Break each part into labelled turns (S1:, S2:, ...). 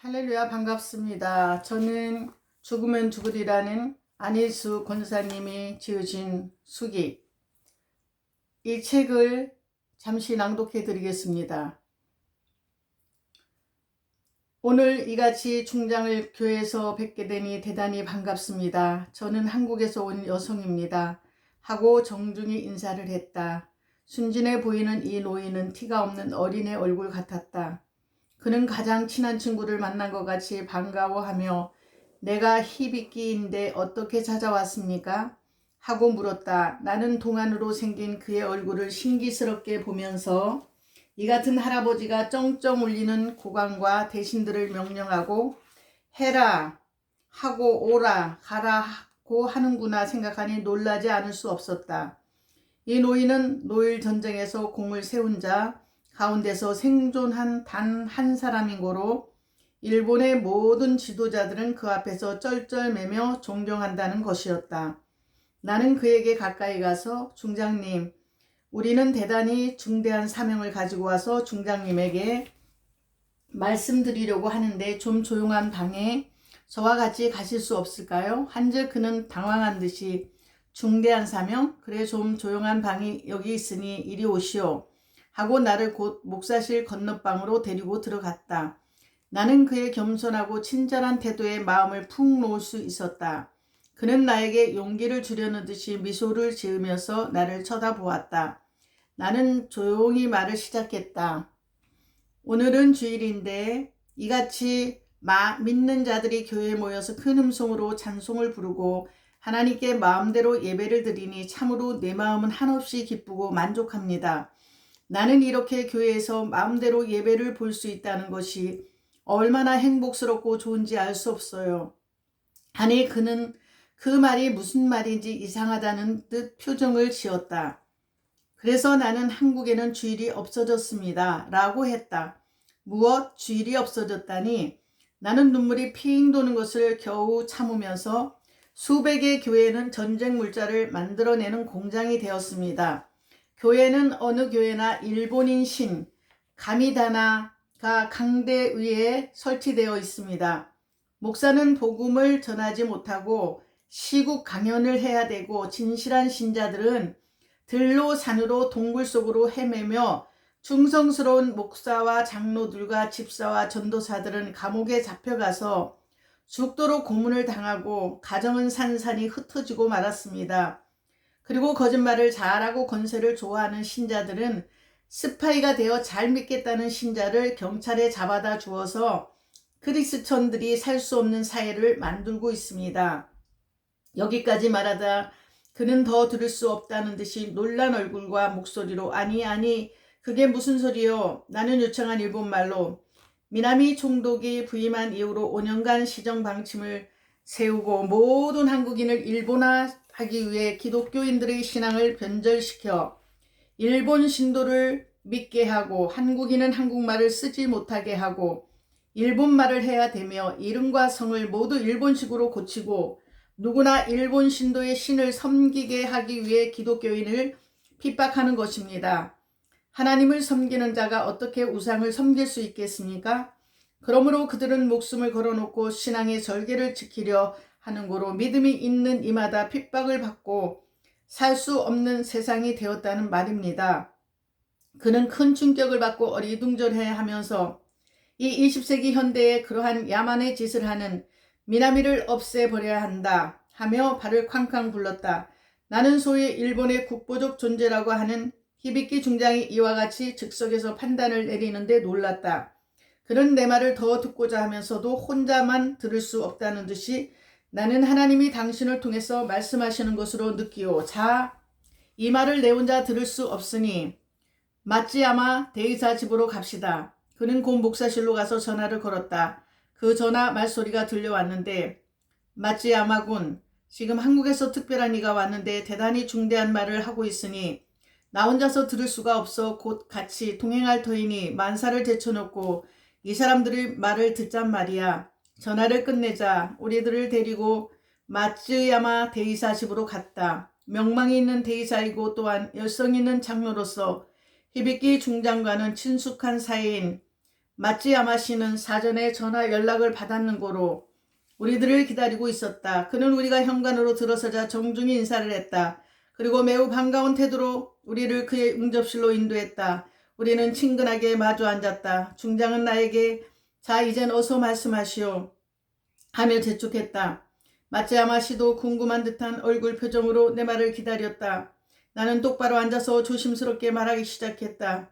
S1: 할렐루야, 반갑습니다. 저는 죽으면 죽으리라는 안일수 권사님이 지으신 수기, 이 책을 잠시 낭독해 드리겠습니다. 오늘 이같이 중장을 교회에서 뵙게 되니 대단히 반갑습니다. 저는 한국에서 온 여성입니다. 하고 정중히 인사를 했다. 순진해 보이는 이 노인은 티가 없는 어린애 얼굴 같았다. 그는 가장 친한 친구를 만난 것 같이 반가워하며 내가 희비끼인데 어떻게 찾아왔습니까? 하고 물었다. 나는 동안으로 생긴 그의 얼굴을 신기스럽게 보면서 이 같은 할아버지가 쩡쩡 울리는 고관과 대신들을 명령하고 해라 하고 오라 가라고 하는구나 생각하니 놀라지 않을 수 없었다. 이 노인은 노일 전쟁에서 공을 세운 자 가운데서 생존한 단 한 사람인 고로 일본의 모든 지도자들은 그 앞에서 쩔쩔매며 존경한다는 것이었다. 나는 그에게 가까이 가서 중장님, 우리는 대단히 중대한 사명을 가지고 와서 중장님에게 말씀드리려고 하는데 좀 조용한 방에 저와 같이 가실 수 없을까요? 한즉 그는 당황한 듯이 중대한 사명? 그래 좀 조용한 방이 여기 있으니 이리 오시오. 하고 나를 곧 목사실 건너방으로 데리고 들어갔다. 나는 그의 겸손하고 친절한 태도에 마음을 푹 놓을 수 있었다. 그는 나에게 용기를 주려는 듯이 미소를 지으면서 나를 쳐다보았다. 나는 조용히 말을 시작했다. 오늘은 주일인데 이같이 믿는 자들이 교회에 모여서 큰 음성으로 찬송을 부르고 하나님께 마음대로 예배를 드리니 참으로 내 마음은 한없이 기쁘고 만족합니다. 나는 이렇게 교회에서 마음대로 예배를 볼 수 있다는 것이 얼마나 행복스럽고 좋은지 알 수 없어요. 아니 그는 그 말이 무슨 말인지 이상하다는 듯 표정을 지었다. 그래서 나는 한국에는 주일이 없어졌습니다. 라고 했다. 무엇? 주일이 없어졌다니? 나는 눈물이 핑 도는 것을 겨우 참으면서 수백의 교회는 전쟁 물자를 만들어내는 공장이 되었습니다. 교회는 어느 교회나 일본인 신 가미다나가 강대 위에 설치되어 있습니다. 목사는 복음을 전하지 못하고 시국 강연을 해야 되고 진실한 신자들은 들로 산으로 동굴 속으로 헤매며 충성스러운 목사와 장로들과 집사와 전도사들은 감옥에 잡혀가서 죽도록 고문을 당하고 가정은 산산이 흩어지고 말았습니다. 그리고 거짓말을 잘하고 권세를 좋아하는 신자들은 스파이가 되어 잘 믿겠다는 신자를 경찰에 잡아다 주어서 크리스천들이 살 수 없는 사회를 만들고 있습니다. 여기까지 말하다 그는 더 들을 수 없다는 듯이 놀란 얼굴과 목소리로 아니 그게 무슨 소리요? 나는 요청한 일본말로 미나미 총독이 부임한 이후로 5년간 시정방침을 세우고 모든 한국인을 일본화하기 위해 기독교인들의 신앙을 변절시켜 일본 신도를 믿게 하고 한국인은 한국말을 쓰지 못하게 하고 일본말을 해야 되며 이름과 성을 모두 일본식으로 고치고 누구나 일본 신도의 신을 섬기게 하기 위해 기독교인을 핍박하는 것입니다. 하나님을 섬기는 자가 어떻게 우상을 섬길 수 있겠습니까? 그러므로 그들은 목숨을 걸어놓고 신앙의 절개를 지키려 하는 고로 믿음이 있는 이마다 핍박을 받고 살 수 없는 세상이 되었다는 말입니다. 그는 큰 충격을 받고 어리둥절해하면서 이 20세기 현대에 그러한 야만의 짓을 하는 미나미를 없애버려야 한다 하며 발을 쾅쾅 굴렀다. 나는 소위 일본의 국보적 존재라고 하는 히비키 중장이 이와 같이 즉석에서 판단을 내리는데 놀랐다. 그는 내 말을 더 듣고자 하면서도 혼자만 들을 수 없다는 듯이 나는 하나님이 당신을 통해서 말씀하시는 것으로 느끼오. 자, 이 말을 내 혼자 들을 수 없으니 마찌야마 대의사 집으로 갑시다. 그는 곧 목사실로 가서 전화를 걸었다. 그 전화 말소리가 들려왔는데 마찌야마군, 지금 한국에서 특별한 이가 왔는데 대단히 중대한 말을 하고 있으니 나 혼자서 들을 수가 없어 곧 같이 동행할 터이니 만사를 제쳐놓고 이 사람들의 말을 듣잔 말이야. 전화를 끝내자 우리들을 데리고 마츠야마 대이사 집으로 갔다. 명망이 있는 대이사이고 또한 열성 있는 장로로서 히비키 중장과는 친숙한 사이인 마츠야마 씨는 사전에 전화 연락을 받았는 고로 우리들을 기다리고 있었다. 그는 우리가 현관으로 들어서자 정중히 인사를 했다. 그리고 매우 반가운 태도로 우리를 그의 응접실로 인도했다. 우리는 친근하게 마주 앉았다. 중장은 나에게 자 이젠 어서 말씀하시오 하며 재촉했다. 마츠야마 씨도 궁금한 듯한 얼굴 표정으로 내 말을 기다렸다. 나는 똑바로 앉아서 조심스럽게 말하기 시작했다.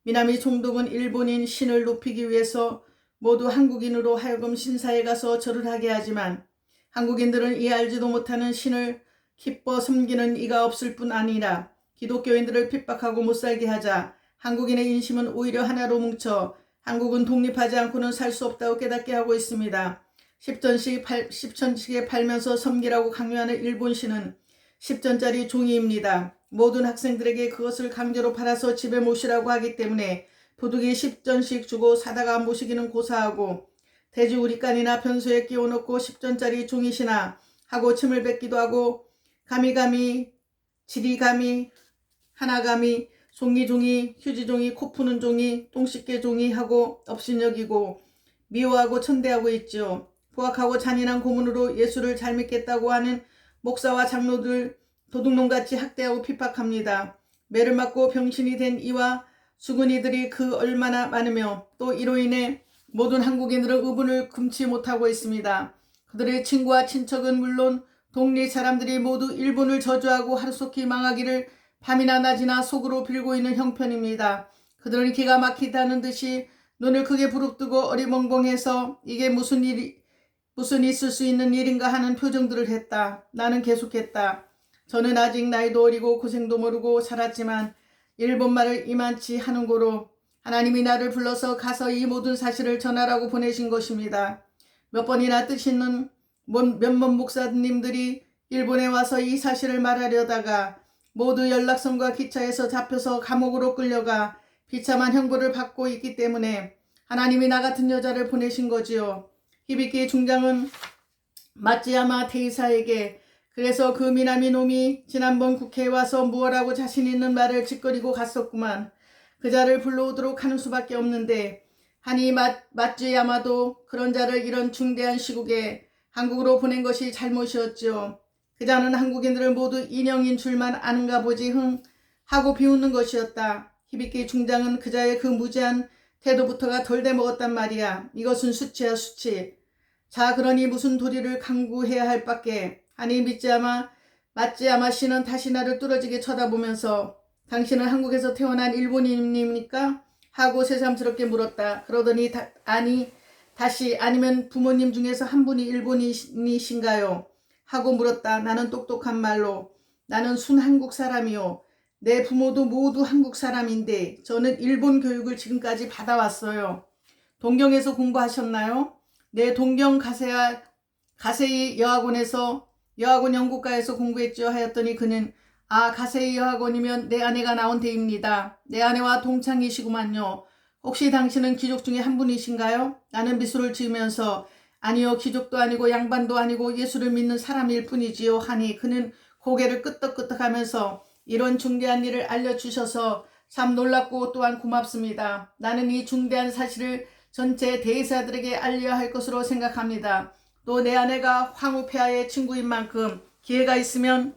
S1: 미나미 총독은 일본인 신을 높이기 위해서 모두 한국인으로 하여금 신사에 가서 절을 하게 하지만 한국인들은 이 알지도 못하는 신을 기뻐 섬기는 이가 없을 뿐 아니라 기독교인들을 핍박하고 못살게 하자 한국인의 인심은 오히려 하나로 뭉쳐 한국은 독립하지 않고는 살 수 없다고 깨닫게 하고 있습니다. 10전씩에 팔면서 섬기라고 강요하는 일본 신은 10전짜리 종이입니다. 모든 학생들에게 그것을 강제로 팔아서 집에 모시라고 하기 때문에 도둑이 10전씩 주고 사다가 모시기는 고사하고 돼지우리간이나 변소에 끼워놓고 10전짜리 종이시나 하고 침을 뱉기도 하고 가미가미, 지리가미, 하나가미, 송이종이, 휴지종이, 코 푸는 종이, 똥 씻게 종이 하고 업신여기고 미워하고 천대하고 있죠. 포악하고 잔인한 고문으로 예수를 잘 믿겠다고 하는 목사와 장로들 도둑놈같이 학대하고 핍박합니다. 매를 맞고 병신이 된 이와 수군이들이 그 얼마나 많으며 또 이로 인해 모든 한국인들은 의분을 금치 못하고 있습니다. 그들의 친구와 친척은 물론 동네 사람들이 모두 일본을 저주하고 하루속히 망하기를 밤이나 낮이나 속으로 빌고 있는 형편입니다. 그들은 기가 막히다는 듯이 눈을 크게 부릅뜨고 어리멍벙해서 이게 무슨 있을 수 있는 일인가 하는 표정들을 했다. 나는 계속했다. 저는 아직 나이도 어리고 고생도 모르고 살았지만 일본말을 이만치 하는 고로 하나님이 나를 불러서 가서 이 모든 사실을 전하라고 보내신 것입니다. 몇 번이나 뜻 있는 몇몇 목사님들이 일본에 와서 이 사실을 말하려다가 모두 연락선과 기차에서 잡혀서 감옥으로 끌려가 비참한 형벌을 받고 있기 때문에 하나님이 나 같은 여자를 보내신 거지요. 히비키 중장은 마츠야마 대이사에게 그래서 그 미나미 놈이 지난번 국회에 와서 무엇라고 자신 있는 말을 짓거리고 갔었구만. 그 자를 불러오도록 하는 수밖에 없는데 하니 마츠야마도 그런 자를 이런 중대한 시국에 한국으로 보낸 것이 잘못이었죠. 그 자는 한국인들을 모두 인형인 줄만 아는가 보지 하고 비웃는 것이었다. 히비키 중장은 그 자의 그 무지한 태도부터가 덜 돼먹었단 말이야. 이것은 수치야 수치. 자 그러니 무슨 도리를 강구해야 할 밖에 하니 마츠야마 씨는 다시 나를 뚫어지게 쳐다보면서 당신은 한국에서 태어난 일본인입니까? 하고 새삼스럽게 물었다. 그러더니 다시 아니면 부모님 중에서 한 분이 일본인이신가요? 하고 물었다. 나는 똑똑한 말로 나는 순 한국 사람이요. 내 부모도 모두 한국 사람인데 저는 일본 교육을 지금까지 받아왔어요. 동경에서 공부하셨나요? 네, 동경 가세이 여학원에서 여학원 연구과에서 공부했죠 하였더니 그는 가세이 여학원이면 내 아내가 나온 데입니다. 내 아내와 동창이시구만요. 혹시 당신은 귀족 중에 한 분이신가요? 나는 미소를 지으면서 아니요 귀족도 아니고 양반도 아니고 예수를 믿는 사람일 뿐이지요 하니 그는 고개를 끄덕끄덕하면서 이런 중대한 일을 알려주셔서 참 놀랍고 또한 고맙습니다. 나는 이 중대한 사실을 전체 대의사들에게 알려야 할 것으로 생각합니다. 또 내 아내가 황후폐하의 친구인 만큼 기회가 있으면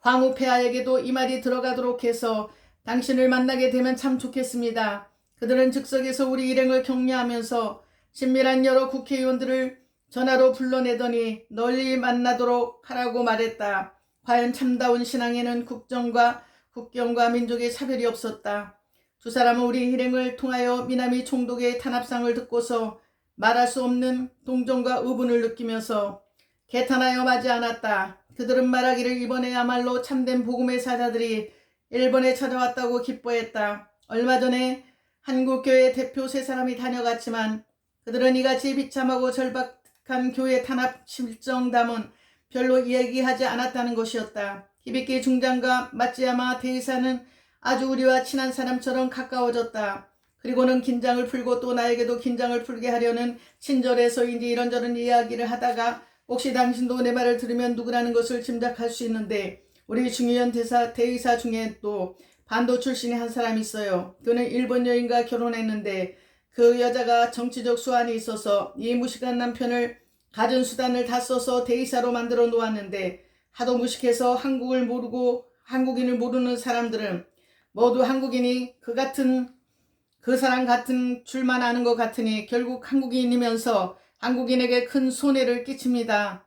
S1: 황후폐하에게도 이 말이 들어가도록 해서 당신을 만나게 되면 참 좋겠습니다. 그들은 즉석에서 우리 일행을 격려하면서 친밀한 여러 국회의원들을 전화로 불러내더니 널리 만나도록 하라고 말했다. 과연 참다운 신앙에는 국경과 민족의 차별이 없었다. 두 사람은 우리 일행을 통하여 미나미 총독의 탄압상을 듣고서 말할 수 없는 동정과 의분을 느끼면서 개탄하여 마지 않았다. 그들은 말하기를 이번에야말로 참된 복음의 사자들이 일본에 찾아왔다고 기뻐했다. 얼마 전에 한국교회 대표 세 사람이 다녀갔지만 그들은 이같이 비참하고 절박한 교회 탄압 실정담은 별로 이야기하지 않았다는 것이었다. 히비키 중장과 마츠야마 대의사는 아주 우리와 친한 사람처럼 가까워졌다. 그리고는 긴장을 풀고 또 나에게도 긴장을 풀게 하려는 친절해서인지 이런저런 이야기를 하다가 혹시 당신도 내 말을 들으면 누구라는 것을 짐작할 수 있는데 우리 중의원 대의사 중에 또 반도 출신의 한 사람이 있어요. 그는 일본 여인과 결혼했는데 그 여자가 정치적 수완이 있어서 이 무식한 남편을 가진 수단을 다 써서 대의사로 만들어 놓았는데 하도 무식해서 한국인을 모르는 사람들은 모두 한국인이 그 사람 같은 줄만 아는 것 같으니 결국 한국인이면서 한국인에게 큰 손해를 끼칩니다.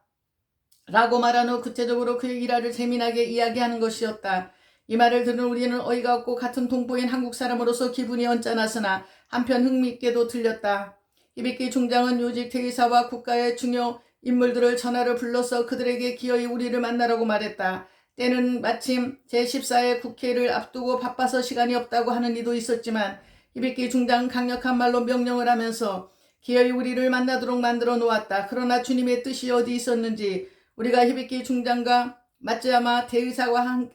S1: 라고 말한 후 구체적으로 그의 일화를 재미나게 이야기하는 것이었다. 이 말을 들은 우리는 어이가 없고 같은 동포인 한국 사람으로서 기분이 언짢았으나 한편 흥미있게도 들렸다. 히비키 중장은 요직 대의사와 국가의 중요 인물들을 전화로 불러서 그들에게 기어이 우리를 만나라고 말했다. 때는 마침 제14회 국회를 앞두고 바빠서 시간이 없다고 하는 이도 있었지만 히비키 중장은 강력한 말로 명령을 하면서 기어이 우리를 만나도록 만들어 놓았다. 그러나 주님의 뜻이 어디 있었는지 우리가 히비키 중장과 마츠야마 대의사와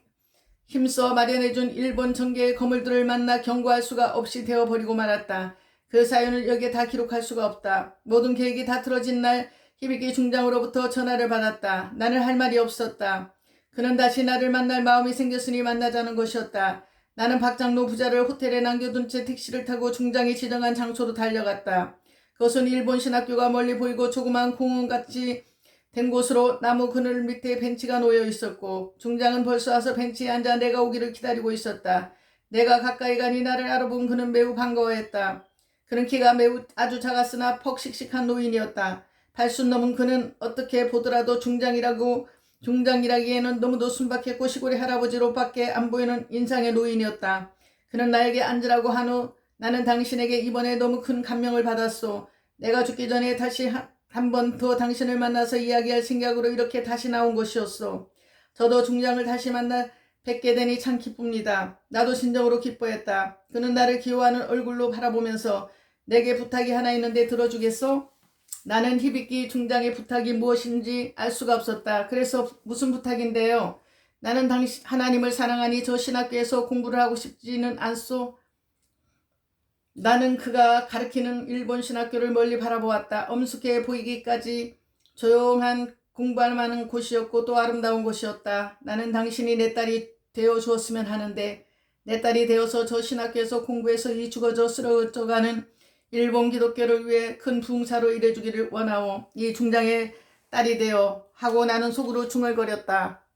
S1: 힘써 마련해준 일본 정계의 거물들을 만나 경고할 수가 없이 되어버리고 말았다. 그 사연을 여기에 다 기록할 수가 없다. 모든 계획이 다 틀어진 날 히비키 중장으로부터 전화를 받았다. 나는 할 말이 없었다. 그는 다시 나를 만날 마음이 생겼으니 만나자는 것이었다. 나는 박장로 부자를 호텔에 남겨둔 채 택시를 타고 중장이 지정한 장소로 달려갔다. 그것은 일본 신학교가 멀리 보이고 조그만 공원같이 된 곳으로 나무 그늘 밑에 벤치가 놓여 있었고 중장은 벌써 와서 벤치에 앉아 내가 오기를 기다리고 있었다. 내가 가까이 가니 나를 알아본 그는 매우 반가워했다. 그는 키가 매우 아주 작았으나 퍽 씩씩한 노인이었다. 80 넘은 그는 어떻게 보더라도 중장이라기에는 너무도 순박했고 시골의 할아버지로밖에 안 보이는 인상의 노인이었다. 그는 나에게 앉으라고 한 후 나는 당신에게 이번에 너무 큰 감명을 받았소. 내가 죽기 전에 다시 한 번 더 당신을 만나서 이야기할 생각으로 이렇게 다시 나온 것이었소. 저도 중장을 다시 만나 뵙게 되니 참 기쁩니다. 나도 진정으로 기뻐했다. 그는 나를 귀여워하는 얼굴로 바라보면서 내게 부탁이 하나 있는데 들어주겠소? 나는 히비키 중장의 부탁이 무엇인지 알 수가 없었다. 그래서 무슨 부탁인데요? 나는 하나님을 사랑하니 저 신학교에서 공부를 하고 싶지는 않소. 나는 그가 가르치는 일본 신학교를 멀리 바라보았다. 엄숙해 보이기까지 조용한 공부할 만한 곳이었고 또 아름다운 곳이었다. 나는 당신이 내 딸이 되어 주었으면 하는데 내 딸이 되어서 저 신학교에서 공부해서 이 죽어져 쓰러져가는 일본 기독교를 위해 큰 부흥사로 일해주기를 원하오. 이 중장의 딸이 되어 하고 나는 속으로 중얼거렸다.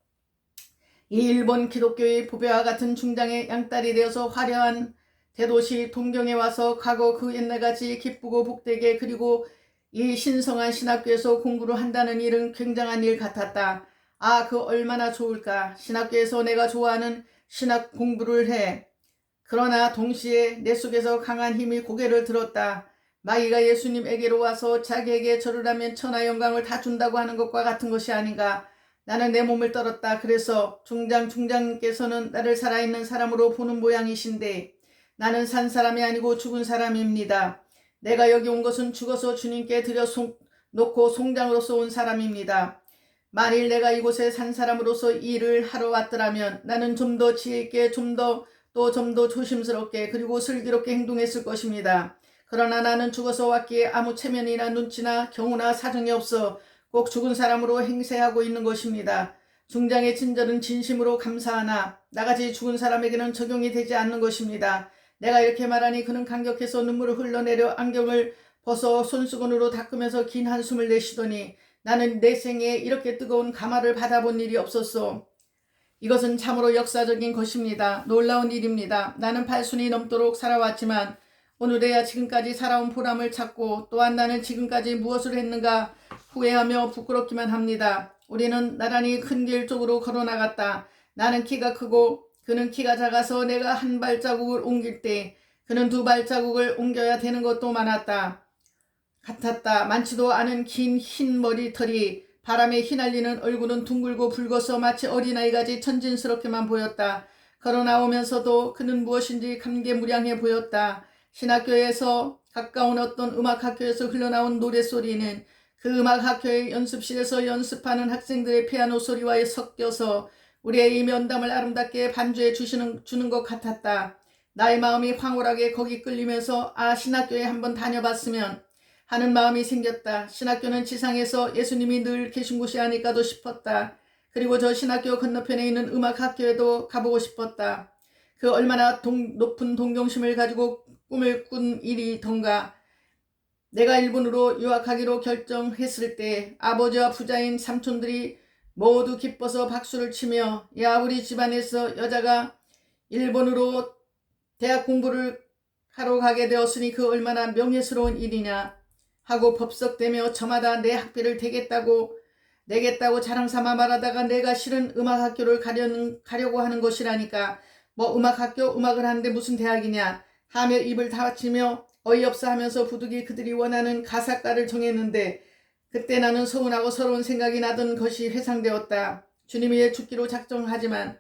S1: 이 일본 기독교의 보배와 같은 중장의 양딸이 되어서 화려한 대도시 동경에 와서 과거 그 옛날같이 기쁘고 복되게 그리고 이 신성한 신학교에서 공부를 한다는 일은 굉장한 일 같았다. 아, 그 얼마나 좋을까. 신학교에서 내가 좋아하는 신학 공부를 해. 그러나 동시에 내 속에서 강한 힘이 고개를 들었다. 마귀가 예수님에게로 와서 자기에게 절을 하면 천하 영광을 다 준다고 하는 것과 같은 것이 아닌가. 나는 내 몸을 떨었다. 그래서 중장님께서는 나를 살아있는 사람으로 보는 모양이신데 나는 산 사람이 아니고 죽은 사람입니다. 내가 여기 온 것은 죽어서 주님께 놓고 송장으로서 온 사람입니다. 만일 내가 이곳에 산 사람으로서 일을 하러 왔더라면 나는 좀 더 지혜 있게 좀 더 조심스럽게 그리고 슬기롭게 행동했을 것입니다. 그러나 나는 죽어서 왔기에 아무 체면이나 눈치나 경우나 사정이 없어 꼭 죽은 사람으로 행세하고 있는 것입니다. 중장의 친절은 진심으로 감사하나 나같이 죽은 사람에게는 적용이 되지 않는 것입니다. 내가 이렇게 말하니 그는 감격해서 눈물을 흘러내려 안경을 벗어 손수건으로 닦으면서 긴 한숨을 내쉬더니 나는 내 생에 이렇게 뜨거운 감화를 받아본 일이 없었소. 이것은 참으로 역사적인 것입니다. 놀라운 일입니다. 나는 80이 넘도록 살아왔지만 오늘에야 지금까지 살아온 보람을 찾고 또한 나는 지금까지 무엇을 했는가 후회하며 부끄럽기만 합니다. 우리는 나란히 큰 길 쪽으로 걸어나갔다. 나는 키가 크고 그는 키가 작아서 내가 한 발자국을 옮길 때 그는 두 발자국을 옮겨야 되는 것도 같았다. 많지도 않은 긴 흰 머리털이 바람에 휘날리는 얼굴은 둥글고 붉어서 마치 어린아이같이 천진스럽게만 보였다. 걸어나오면서도 그는 무엇인지 감개무량해 보였다. 신학교에서 가까운 어떤 음악학교에서 흘러나온 노랫소리는 그 음악학교의 연습실에서 연습하는 학생들의 피아노 소리와 섞여서 우리의 이 면담을 아름답게 반주해 주는 것 같았다. 나의 마음이 황홀하게 거기 끌리면서 신학교에 한번 다녀봤으면 하는 마음이 생겼다. 신학교는 지상에서 예수님이 늘 계신 곳이 아닐까도 싶었다. 그리고 저 신학교 건너편에 있는 음악학교에도 가보고 싶었다. 그 얼마나 높은 동경심을 가지고 꿈을 꾼 일이던가. 내가 일본으로 유학하기로 결정했을 때 아버지와 부자인 삼촌들이 모두 기뻐서 박수를 치며 야 우리 집안에서 여자가 일본으로 대학 공부를 하러 가게 되었으니 그 얼마나 명예스러운 일이냐 하고 법석대며 저마다 내 학비를 내겠다고 자랑삼아 말하다가 내가 실은 음악학교를 가려고 하는 것이라니까. 뭐 음악학교 음악을 하는데 무슨 대학이냐 하며 입을 다치며 어이없어 하면서 부득이 그들이 원하는 가사가를 정했는데 그때 나는 서운하고 서러운 생각이 나던 것이 회상되었다. 주님이 위해 죽기로 작정하지만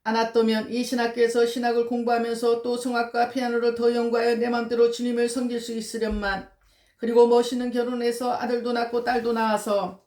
S1: 않았다면 이 신학교에서 신학을 공부하면서 또 성악과 피아노를 더 연구하여 내 맘대로 주님을 섬길 수 있으련만. 그리고 멋있는 결혼해서 아들도 낳고 딸도 낳아서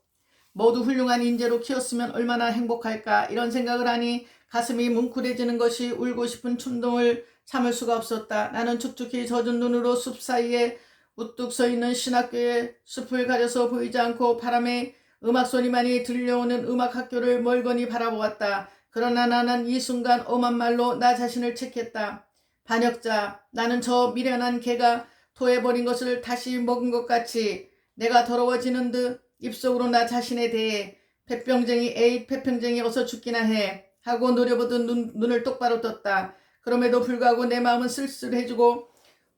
S1: 모두 훌륭한 인재로 키웠으면 얼마나 행복할까. 이런 생각을 하니 가슴이 뭉클해지는 것이 울고 싶은 충동을 참을 수가 없었다. 나는 축축히 젖은 눈으로 숲 사이에 우뚝 서 있는 신학교의 숲을 가려서 보이지 않고 바람에 음악 소리만이 들려오는 음악학교를 멀거니 바라보았다. 그러나 나는 이 순간 엄한 말로 나 자신을 책했다. 반역자, 나는 저 미련한 개가 토해버린 것을 다시 먹은 것 같이 내가 더러워지는 듯 입속으로 나 자신에 대해 폐병쟁이 에이 폐병쟁이 어서 죽기나 해 하고 노려보던 눈을 똑바로 떴다. 그럼에도 불구하고 내 마음은 쓸쓸해지고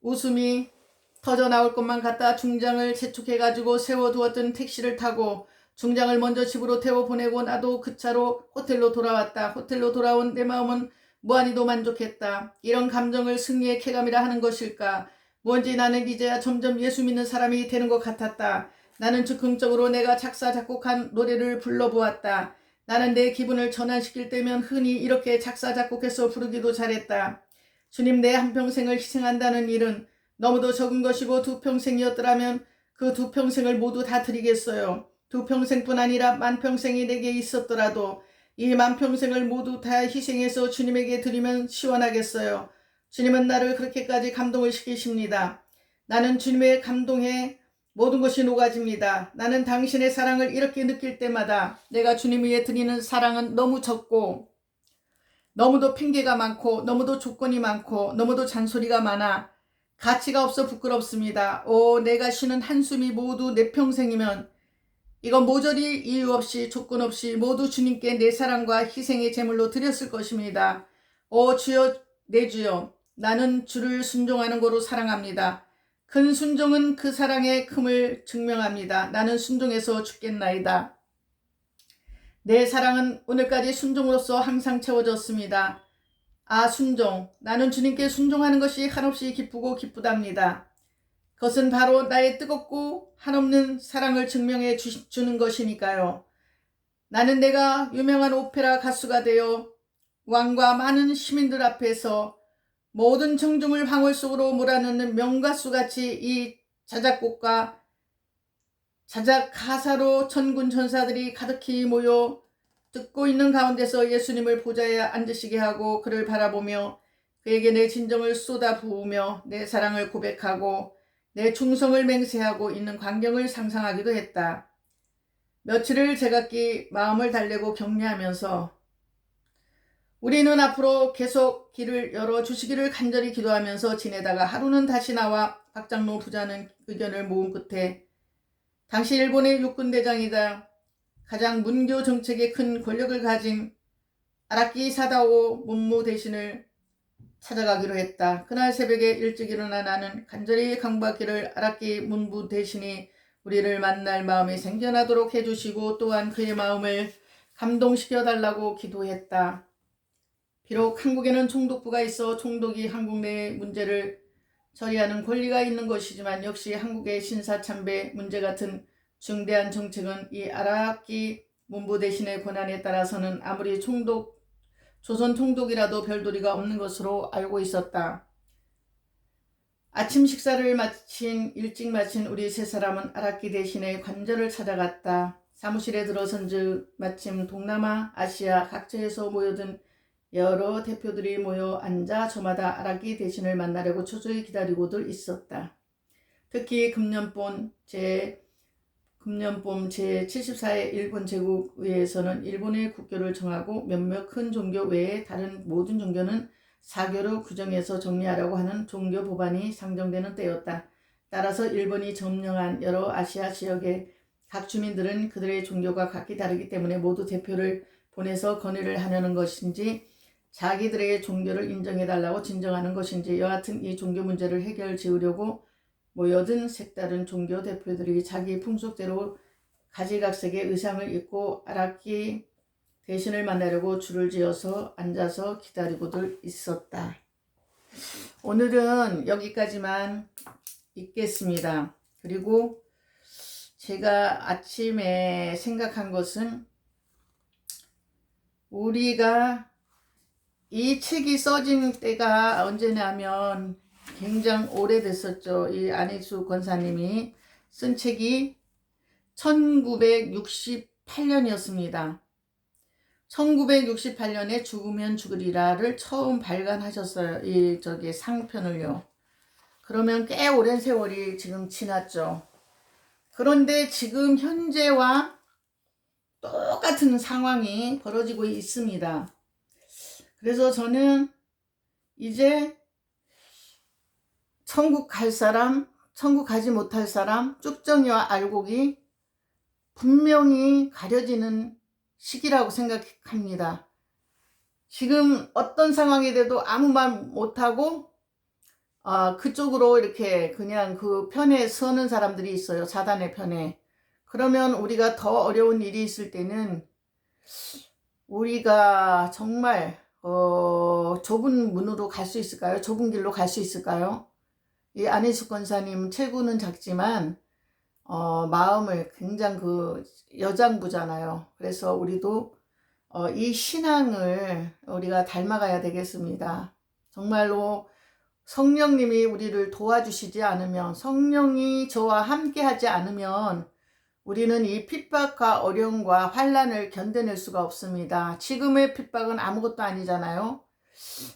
S1: 웃음이 터져 나올 것만 같다. 중장을 재촉해가지고 세워두었던 택시를 타고 중장을 먼저 집으로 태워보내고 나도 그 차로 호텔로 돌아왔다. 호텔로 돌아온 내 마음은 무한히도 만족했다. 이런 감정을 승리의 쾌감이라 하는 것일까. 뭔지 나는 이제야 점점 예수 믿는 사람이 되는 것 같았다. 나는 즉흥적으로 내가 작사 작곡한 노래를 불러보았다. 나는 내 기분을 전환시킬 때면 흔히 이렇게 작사 작곡해서 부르기도 잘했다. 주님, 내 한평생을 희생한다는 일은 너무도 적은 것이고 2평생이었더라면 그 2평생을 모두 다 드리겠어요. 2평생뿐 아니라 10,000평생이 내게 있었더라도 이 10,000평생을 모두 다 희생해서 주님에게 드리면 시원하겠어요. 주님은 나를 그렇게까지 감동을 시키십니다. 나는 주님의 감동에 모든 것이 녹아집니다. 나는 당신의 사랑을 이렇게 느낄 때마다 내가 주님 위해 드리는 사랑은 너무 적고 너무도 핑계가 많고 너무도 조건이 많고 너무도 잔소리가 많아 가치가 없어 부끄럽습니다. 내가 쉬는 한숨이 모두 내 평생이면 이건 모조리 이유 없이 조건 없이 모두 주님께 내 사랑과 희생의 제물로 드렸을 것입니다. 주여, 내 주여, 나는 주를 순종하는 거로 사랑합니다. 큰 순종은 그 사랑의 큼을 증명합니다. 나는 순종해서 죽겠나이다. 내 사랑은 오늘까지 순종으로서 항상 채워졌습니다. 순종. 나는 주님께 순종하는 것이 한없이 기쁘고 기쁘답니다. 그것은 바로 나의 뜨겁고 한없는 사랑을 증명해 주는 것이니까요. 나는 내가 유명한 오페라 가수가 되어 왕과 많은 시민들 앞에서 모든 청중을 황홀 속으로 몰아넣는 명가수같이 이 자작곡과 자작 가사로 천군 천사들이 가득히 모여 듣고 있는 가운데서 예수님을 보좌에 앉으시게 하고 그를 바라보며 그에게 내 진정을 쏟아 부으며 내 사랑을 고백하고 내 충성을 맹세하고 있는 광경을 상상하기도 했다. 며칠을 제각기 마음을 달래고 격려하면서 우리는 앞으로 계속 길을 열어주시기를 간절히 기도하면서 지내다가 하루는 다시 나와 박장로 부자는 의견을 모은 끝에 당시 일본의 육군대장이다 가장 문교 정책에 큰 권력을 가진 아라키 사다오 문무 대신을 찾아가기로 했다. 그날 새벽에 일찍 일어나 나는 간절히 강박기를 아라키 문부 대신이 우리를 만날 마음이 생겨나도록 해주시고 또한 그의 마음을 감동시켜 달라고 기도했다. 비록 한국에는 총독부가 있어 총독이 한국 내의 문제를 처리하는 권리가 있는 것이지만 역시 한국의 신사참배 문제 같은 중대한 정책은 이 아라키 문부 대신의 권한에 따라서는 아무리 조선 총독이라도 별도리가 없는 것으로 알고 있었다. 아침 식사를 일찍 마친 우리 세 사람은 아라키 대신의 관저를 찾아갔다. 사무실에 들어선즉 마침 동남아, 아시아 각처에서 모여든 여러 대표들이 모여 앉아 저마다 아라키 대신을 만나려고 초조히 기다리고들 있었다. 특히 금년봄 제74회 일본 제국의회에서는 일본의 국교를 정하고 몇몇 큰 종교 외에 다른 모든 종교는 사교로 규정해서 정리하려고 하는 종교 법안이 상정되는 때였다. 따라서 일본이 점령한 여러 아시아 지역의 각 주민들은 그들의 종교가 각기 다르기 때문에 모두 대표를 보내서 건의를 하려는 것인지 자기들의 종교를 인정해달라고 진정하는 것인지 여하튼 이 종교 문제를 해결 지으려고 모여든 색다른 종교 대표들이 자기 풍속대로 가지각색의 의상을 입고 아라키 대신을 만나려고 줄을 지어서 앉아서 기다리고들 있었다. 오늘은 여기까지만 읽겠습니다. 그리고 제가 아침에 생각한 것은 우리가 이 책이 써진 때가 언제냐면 굉장히 오래됐었죠. 이 안희수 권사님이 쓴 책이 1968년이었습니다. 1968년에 죽으면 죽으리라를 처음 발간하셨어요. 이 상편을요. 그러면 꽤 오랜 세월이 지금 지났죠. 그런데 지금 현재와 똑같은 상황이 벌어지고 있습니다. 그래서 저는 이제 천국 갈 사람, 천국 가지 못할 사람, 쭉정이와 알곡이 분명히 가려지는 시기라고 생각합니다. 지금 어떤 상황이 돼도 아무 말 못하고 그쪽으로 이렇게 그냥 그 편에 서는 사람들이 있어요. 사단의 편에. 그러면 우리가 더 어려운 일이 있을 때는 우리가 정말 좁은 문으로 갈 수 있을까요? 좁은 길로 갈 수 있을까요? 이 안희수 권사님 체구는 작지만 마음을 굉장히 그 여장부잖아요. 그래서 우리도 이 신앙을 우리가 닮아가야 되겠습니다. 정말로 성령님이 우리를 도와주시지 않으면, 성령이 저와 함께 하지 않으면 우리는 이 핍박과 어려움과 환난을 견뎌낼 수가 없습니다. 지금의 핍박은 아무것도 아니잖아요.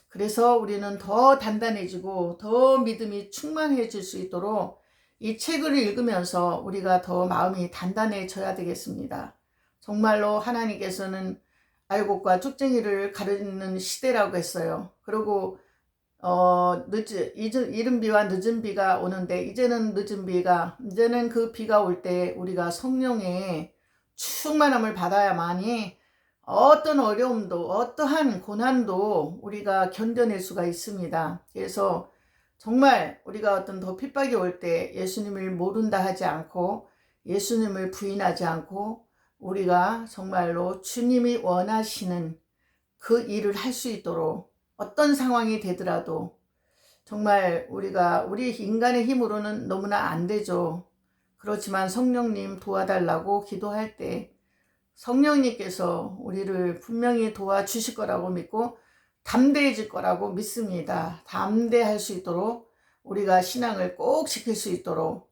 S1: 그래서 우리는 더 단단해지고 더 믿음이 충만해질 수 있도록 이 책을 읽으면서 우리가 더 마음이 단단해져야 되겠습니다. 정말로 하나님께서는 알곡과 쭉쟁이를 가르는 시대라고 했어요. 그리고 이른 비와 늦은 비가 오는데 이제는 이제는 그 비가 올 때 우리가 성령의 충만함을 받아야만이 어떤 어려움도 어떠한 고난도 우리가 견뎌낼 수가 있습니다. 그래서 정말 우리가 어떤 더 핍박이 올 때 예수님을 모른다 하지 않고 예수님을 부인하지 않고 우리가 정말로 주님이 원하시는 그 일을 할 수 있도록 어떤 상황이 되더라도 정말 우리 인간의 힘으로는 너무나 안 되죠. 그렇지만 성령님 도와달라고 기도할 때 성령님께서 우리를 분명히 도와주실 거라고 믿고 담대해질 거라고 믿습니다. 담대할 수 있도록 우리가 신앙을 꼭 지킬 수 있도록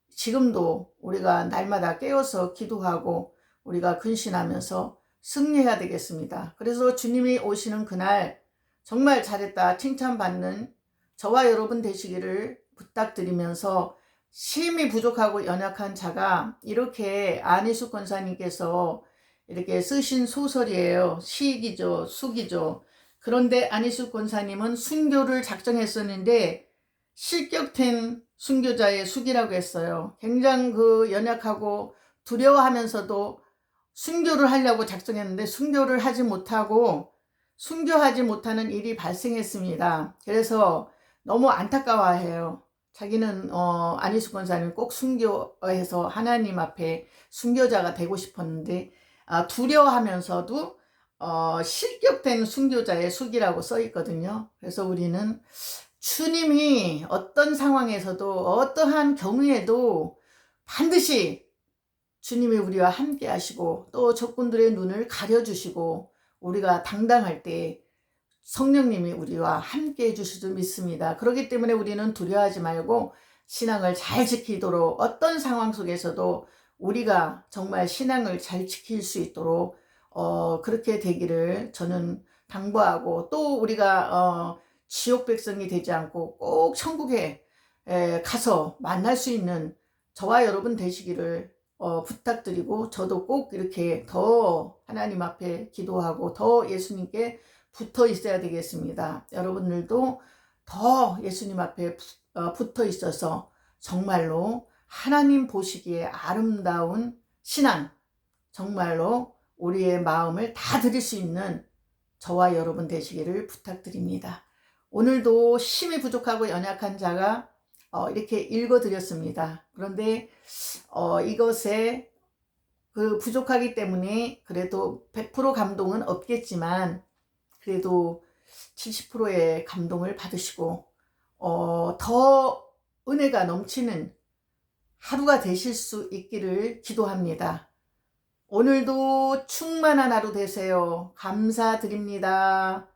S1: 지금도 우리가 날마다 깨어서 기도하고 우리가 근신하면서 승리해야 되겠습니다. 그래서 주님이 오시는 그날 정말 잘했다 칭찬받는 저와 여러분 되시기를 부탁드리면서 심히 부족하고 연약한 자가 이렇게 안희수 권사님께서 이렇게 쓰신 소설이에요. 시이죠, 숙이죠. 그런데 안희수 권사님은 순교를 작정했었는데 실격된 순교자의 숙이라고 했어요. 굉장히 그 연약하고 두려워하면서도 순교를 하려고 작정했는데 순교를 하지 못하고 순교하지 못하는 일이 발생했습니다. 그래서 너무 안타까워해요. 자기는 안희수 권사님 꼭 순교해서 하나님 앞에 순교자가 되고 싶었는데 두려워하면서도 실격된 순교자의 숙이라고 써 있거든요. 그래서 우리는 주님이 어떤 상황에서도 어떠한 경우에도 반드시 주님이 우리와 함께 하시고 또 적군들의 눈을 가려주시고 우리가 당당할 때 성령님이 우리와 함께 해주실 줄 믿습니다. 그렇기 때문에 우리는 두려워하지 말고 신앙을 잘 지키도록 어떤 상황 속에서도 우리가 정말 신앙을 잘 지킬 수 있도록 그렇게 되기를 저는 당부하고 또 우리가 지옥 백성이 되지 않고 꼭 천국에 가서 만날 수 있는 저와 여러분 되시기를 부탁드리고 저도 꼭 이렇게 더 하나님 앞에 기도하고 더 예수님께 붙어 있어야 되겠습니다. 여러분들도 더 예수님 앞에 붙어 있어서 정말로 하나님 보시기에 아름다운 신앙, 정말로 우리의 마음을 다 드릴 수 있는 저와 여러분 되시기를 부탁드립니다. 오늘도 힘이 부족하고 연약한 자가 이렇게 읽어드렸습니다. 그런데 이것에 그 부족하기 때문에 그래도 100% 감동은 없겠지만 그래도 70%의 감동을 받으시고 더 은혜가 넘치는 하루가 되실 수 있기를 기도합니다. 오늘도 충만한 하루 되세요. 감사드립니다.